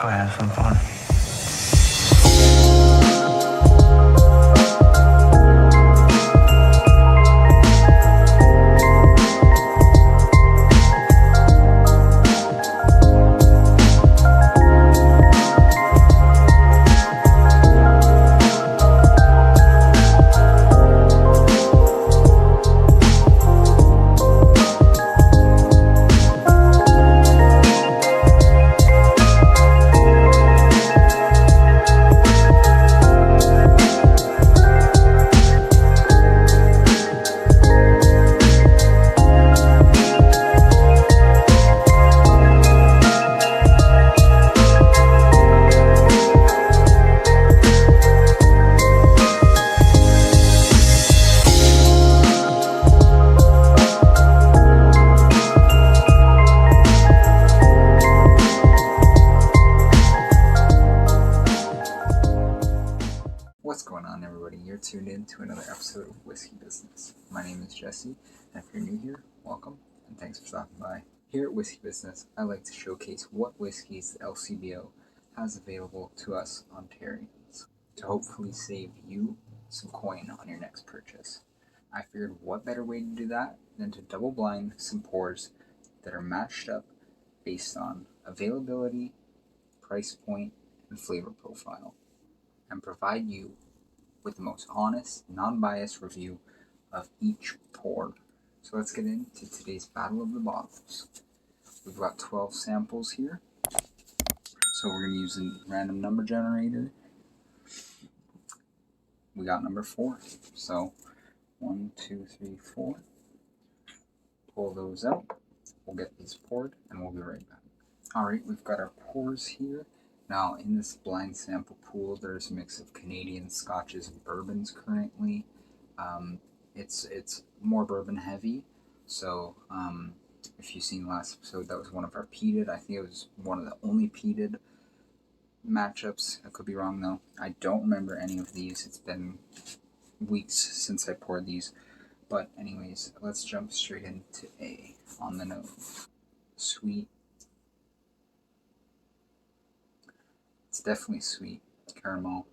go have some fun. What's going on, everybody? You're tuned in to another episode of Whiskey Business. My name is Jesse, and if you're new here, welcome, and thanks for stopping by. Here at Whiskey Business, I like to showcase what whiskeys the LCBO has available to us Ontarians to hopefully save you some coin on your next purchase. I figured what better way to do that than to double blind some pours that are matched up based on availability, price point, and flavor profile, and provide you with the most honest, non-biased review of each pour. So let's get into today's battle of the bottles. We've got 12 samples here. So we're going to use a random number generator. We got number 4. So 1, 2, 3, 4. Pull those out. We'll get these poured and we'll be right back. Alright, we've got our pours here. Now, in this blind sample pool, there's a mix of Canadian scotches and bourbons currently. It's more bourbon heavy. So, if you've seen the last episode, that was one of our peated. I think it was one of the only peated matchups. I could be wrong though. I don't remember any of these. It's been weeks since I poured these. But anyways, let's jump straight into A on the nose. Sweet. It's definitely sweet. Caramel.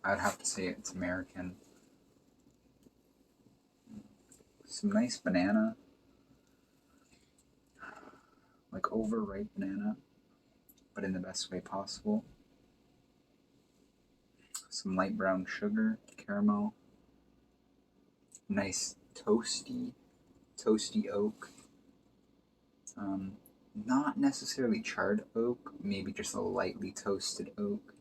I would have to say it's American. Some nice banana. Like overripe banana, but in the best way possible. Some light brown sugar, caramel. Nice toasty oak. Not necessarily charred oak, maybe just a lightly toasted oak.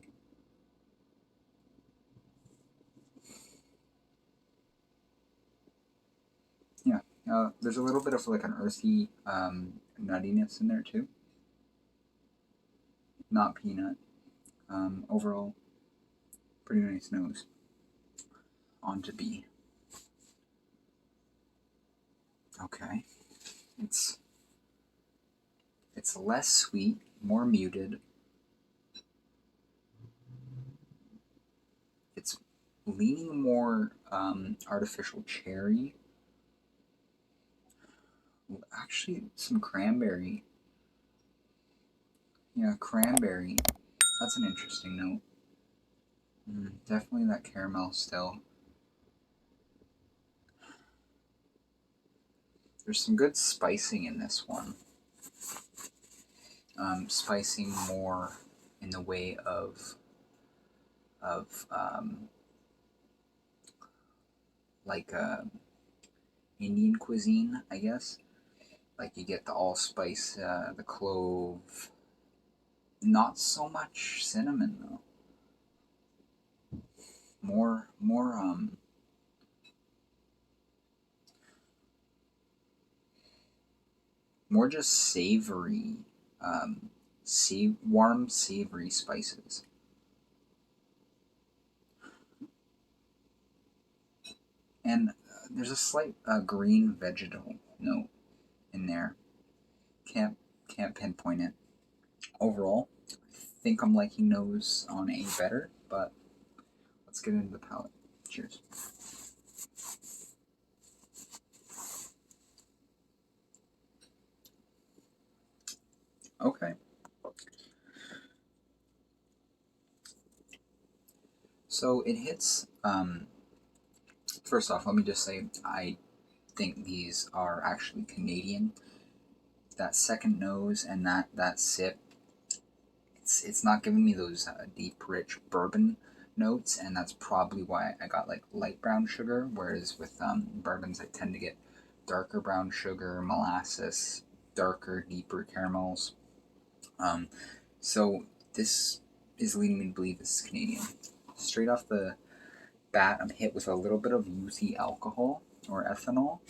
Yeah, there's a little bit of like an earthy nuttiness in there too. Not peanut. Overall, pretty nice nose. On to B. Okay, it's less sweet, more muted. It's leaning more artificial cherry. Actually, some cranberry. Yeah, cranberry. That's an interesting note. Definitely that caramel still. There's some good spicing in this one. Spicing more in the way of like Indian cuisine, I guess. Like you get the allspice, the clove. Not so much cinnamon though. More just savory, warm savory spices. And there's a slight green vegetal note in there. Can't pinpoint it. Overall, I think I'm liking nose on A better, but let's get into the palate. Cheers. Okay. So it hits, first off, let me just say, I think these are actually Canadian. That second nose and that sip, it's not giving me those deep, rich bourbon notes, and that's probably why I got like light brown sugar, whereas with bourbons I tend to get darker brown sugar, molasses, darker, deeper caramels. So this is leading me to believe this is Canadian. Straight off the bat, I'm hit with a little bit of euthy alcohol or ethanol,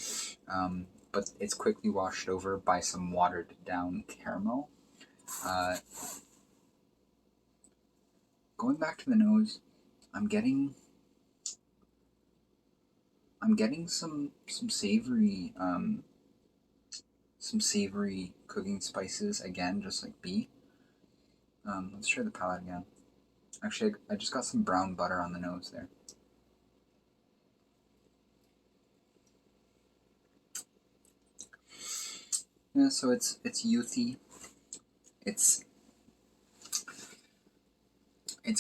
but it's quickly washed over by some watered down caramel. Going back to the nose, I'm getting some savory cooking spices again, just like B. Let's try the palate again. Actually, I just got some brown butter on the nose there. Yeah, so it's youthy. It's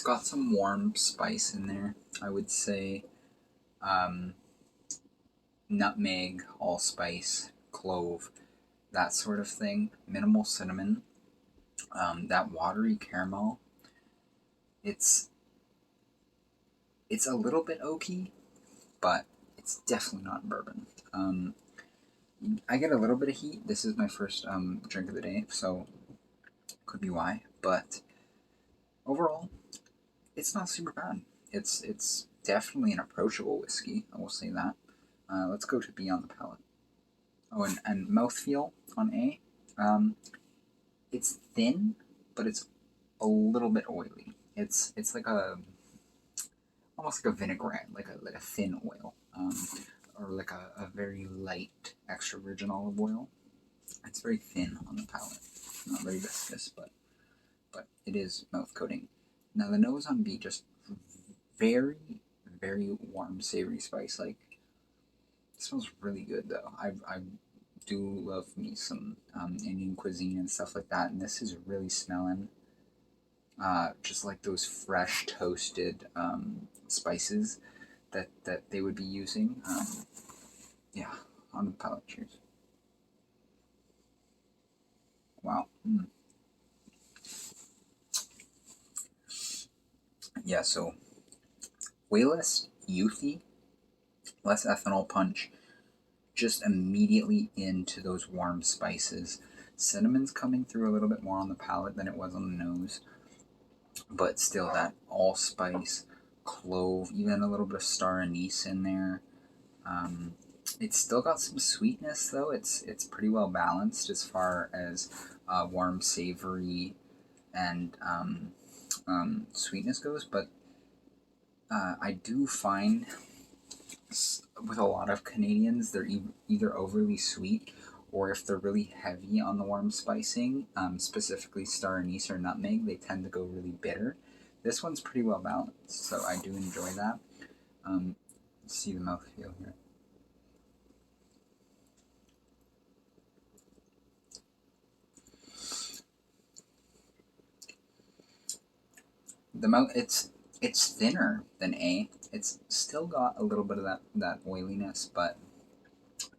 got some warm spice in there. I would say nutmeg, allspice, clove, that sort of thing. Minimal cinnamon. That watery caramel. It's a little bit oaky, but it's definitely not bourbon. I get a little bit of heat. This is my first drink of the day, so could be why. But overall, it's not super bad. It's definitely an approachable whiskey. I will say that. Let's go to B on the palate. Oh, and mouthfeel on A. It's thin, but it's a little bit oily. It's like almost like a vinaigrette, like a thin oil, or like a very light extra virgin olive oil. It's very thin on the palate, not very viscous, but it is mouth coating. Now the nose on B, just very warm savory spice. Like, it smells really good though. I do love me some Indian cuisine and stuff like that, and this is really smelling just like those fresh toasted spices that they would be using. Yeah, on the palate. Cheers. Wow. Yeah, so way less youthy, less ethanol punch, just immediately into those warm spices. Cinnamon's coming through a little bit more on the palate than it was on the nose, but still that allspice, clove, even a little bit of star anise in there. It's still got some sweetness though. It's pretty well balanced as far as warm, savory, and sweetness goes. But I do find with a lot of Canadians, they're either overly sweet, or if they're really heavy on the warm spicing, specifically star anise or nutmeg, they tend to go really bitter. This one's pretty well balanced, so I do enjoy that. Let's see the mouthfeel here. The mouth, it's thinner than A. It's still got a little bit of that oiliness, but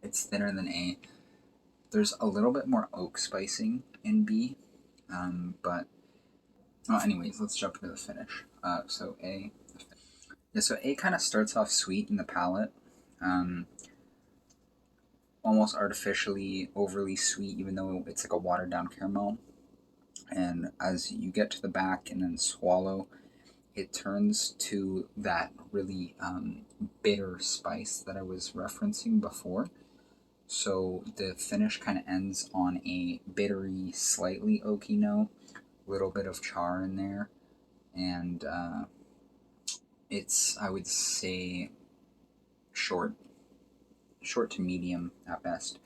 it's thinner than A. There's a little bit more oak spicing in B, but well, anyways, let's jump into the finish. So A. Yeah, so A kind of starts off sweet in the palate, almost artificially overly sweet, even though it's like a watered down caramel. And as you get to the back and then swallow, it turns to that really bitter spice that I was referencing before. So the finish kind of ends on a bittery, slightly oaky note, a little bit of char in there, and it's, I would say, short to medium at best.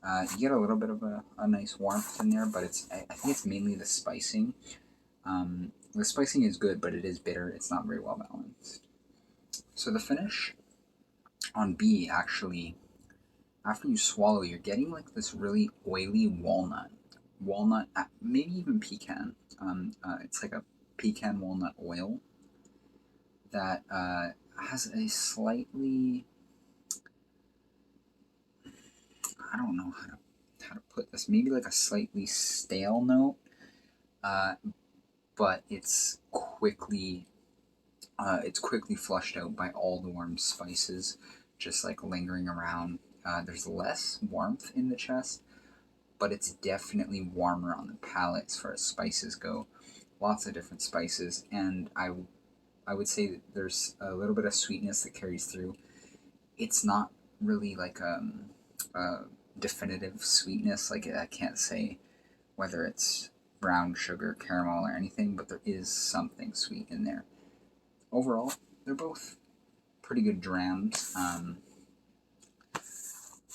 You get a little bit of a nice warmth in there, but I think it's mainly the spicing. The spicing is good, but it is bitter. It's not very well balanced. So the finish on B, actually, after you swallow, you're getting like this really oily walnut, maybe even pecan. It's like a pecan walnut oil. that has a slightly, I don't know how to put this, maybe like a slightly stale note, but it's quickly flushed out by all the warm spices, just like lingering around. There's less warmth in the chest, but it's definitely warmer on the palate as far as spices go. Lots of different spices, and I would say that there's a little bit of sweetness that carries through. It's not really like a definitive sweetness. Like, I can't say whether it's brown sugar, caramel, or anything, but there is something sweet in there. Overall, they're both pretty good drams.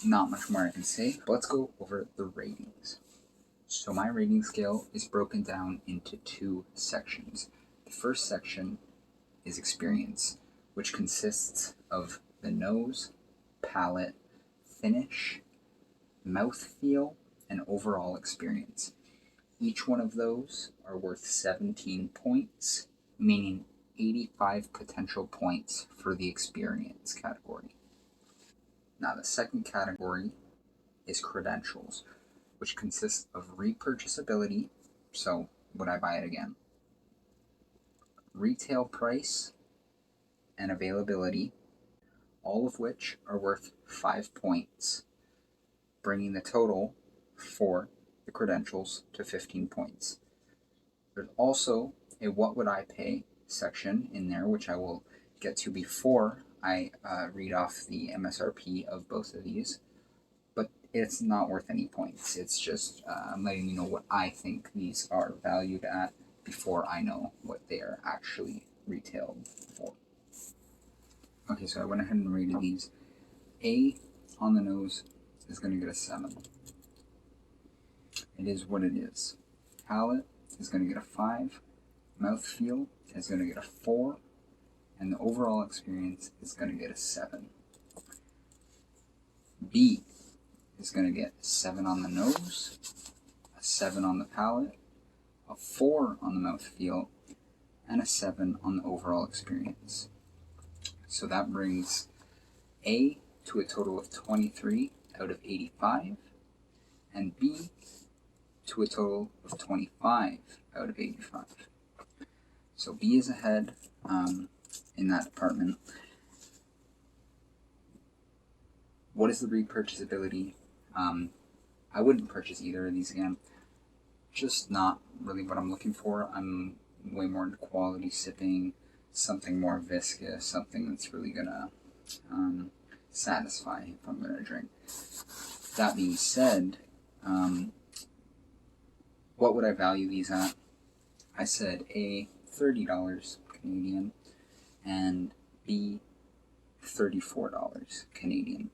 Not much more I can say, but let's go over the ratings. So my rating scale is broken down into 2 sections. The first section is experience, which consists of the nose, palate, finish, mouthfeel, and overall experience. Each one of those are worth 17 points, meaning 85 potential points for the experience category. Now, the second category is credentials, which consists of repurchasability, so would I buy it again, retail price, and availability, all of which are worth 5 points, bringing the total for the credentials to 15 points. There's also a what would I pay section in there, which I will get to before I read off the MSRP of both of these, but it's not worth any points. It's just I'm letting you know what I think these are valued at before I know what they are actually retailed for. Okay, so I went ahead and rated these. A on the nose is going to get a 7. It is what it is. Palate is going to get a 5. Mouthfeel is going to get a 4. And the overall experience is going to get a 7. B is going to get a 7 on the nose, a 7 on the palate, a 4 on the mouthfeel, and a 7 on the overall experience. So that brings A to a total of 23 out of 85, and B to a total of 25 out of 85. So B is ahead in that department. What is the repurchasability? I wouldn't purchase either of these again. Just not really what I'm looking for. I'm way more into quality sipping, something more viscous, something that's really gonna satisfy if I'm gonna drink. That being said, what would I value these at? I said A, $30 Canadian, and B, $34 Canadian.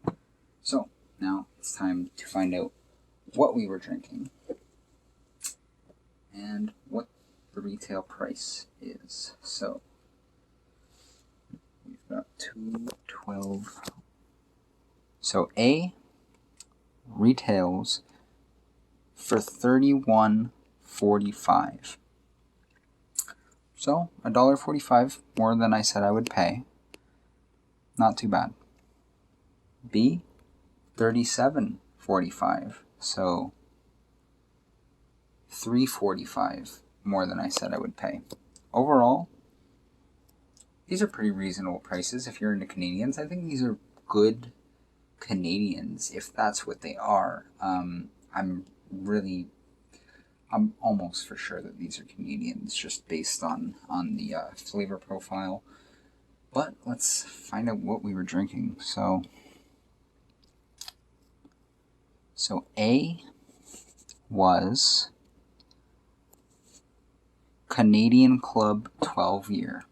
So now it's time to find out what we were drinking and what the retail price is. So we've got 212. So A retails for $31.45. So $1.45 more than I said I would pay. Not too bad. B, $37.45. So $3.45 more than I said I would pay. Overall, these are pretty reasonable prices if you're into Canadians. I think these are good Canadians, if that's what they are. I'm almost for sure that these are Canadians, just based on the flavor profile. But let's find out what we were drinking. So A was Canadian Club 12 year.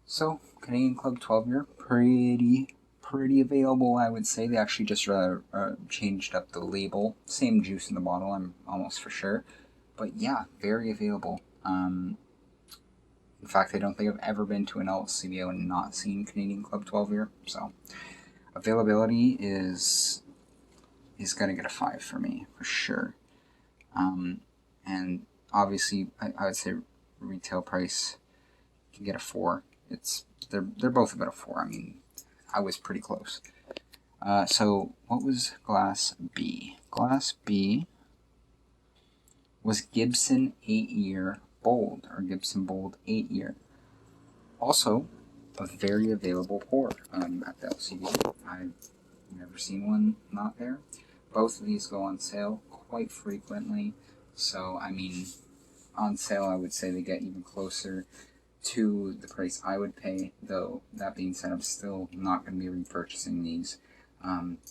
So Canadian Club 12 year, pretty available, I would say. They actually just changed up the label. Same juice in the bottle, I'm almost for sure. But yeah, very available. In fact, I don't think I've ever been to an LCBO and not seen Canadian Club 12 year. So availability is going to get a 5 for me, for sure. And obviously, I would say retail price can get a 4. They're both about a 4. I mean, I was pretty close. So what was Glass B? Glass B was Gibson 8-year Bold, or Gibson Bold 8-year. Also, a very available pour at the LCBO. I've never seen one not there. Both of these go on sale quite frequently, so I mean, on sale I would say they get even closer to the price I would pay, though that being said, I'm still not going to be repurchasing these.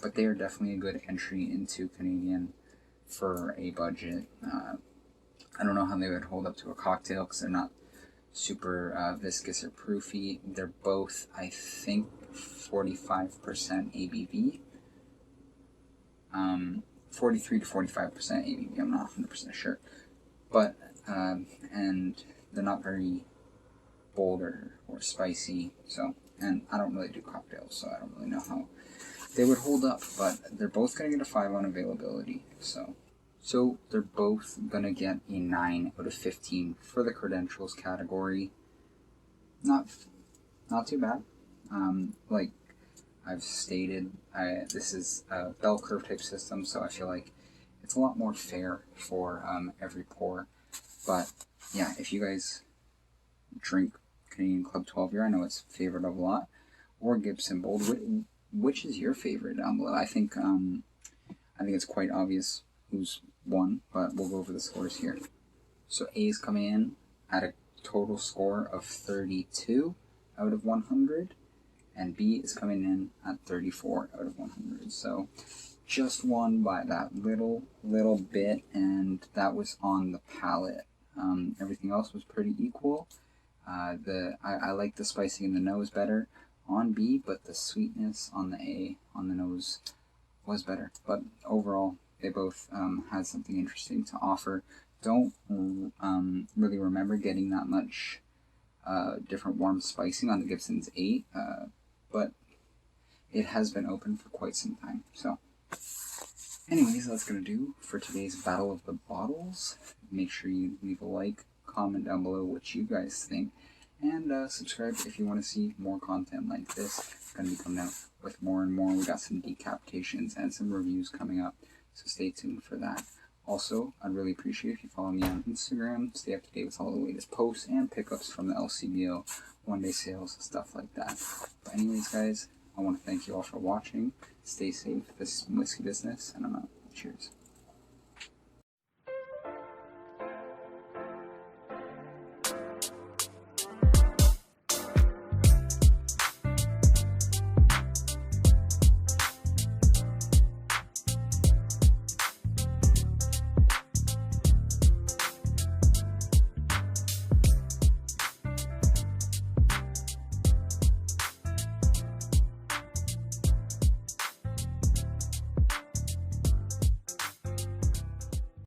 But they are definitely a good entry into Canadian for a budget. I don't know how they would hold up to a cocktail because they're not super viscous or proofy. They're both, I think, 45% ABV. 43 to 45% ABV, I'm not 100% sure. But, and they're not very bold or spicy, so, and I don't really do cocktails, so I don't really know how they would hold up, but they're both going to get a 5 on availability, so they're both going to get a 9 out of 15 for the credentials category. Not too bad. Like I've stated, this is a bell curve type system, so I feel like it's a lot more fair for every pour. But yeah, if you guys drink Canadian Club 12 year, I know it's favored of a lot, or Gibson Bold, which is your favorite down below? I think it's quite obvious who's won, but we'll go over the scores here. So A's coming in at a total score of 32 out of 100, and B is coming in at 34 out of 100. So just won by that little bit, and that was on the palate. Everything else was pretty equal. I like the spicing in the nose better on B, but the sweetness on the A on the nose was better. But overall, they both had something interesting to offer. Don't really remember getting that much different warm spicing on the Gibson's 8, but it has been open for quite some time. So anyways, that's going to do for today's Battle of the Bottles. Make sure you leave a like, comment down below what you guys think, and subscribe if you want to see more content like this. It's going to be coming out with more and more. We got some decapitations and some reviews coming up, so stay tuned for that. Also, I'd really appreciate if you follow me on Instagram, stay up to date with all the latest posts and pickups from the LCBO, one-day sales, stuff like that. But anyways, guys, I want to thank you all for watching. Stay safe. This is Whiskey Business, and I'm out. Cheers.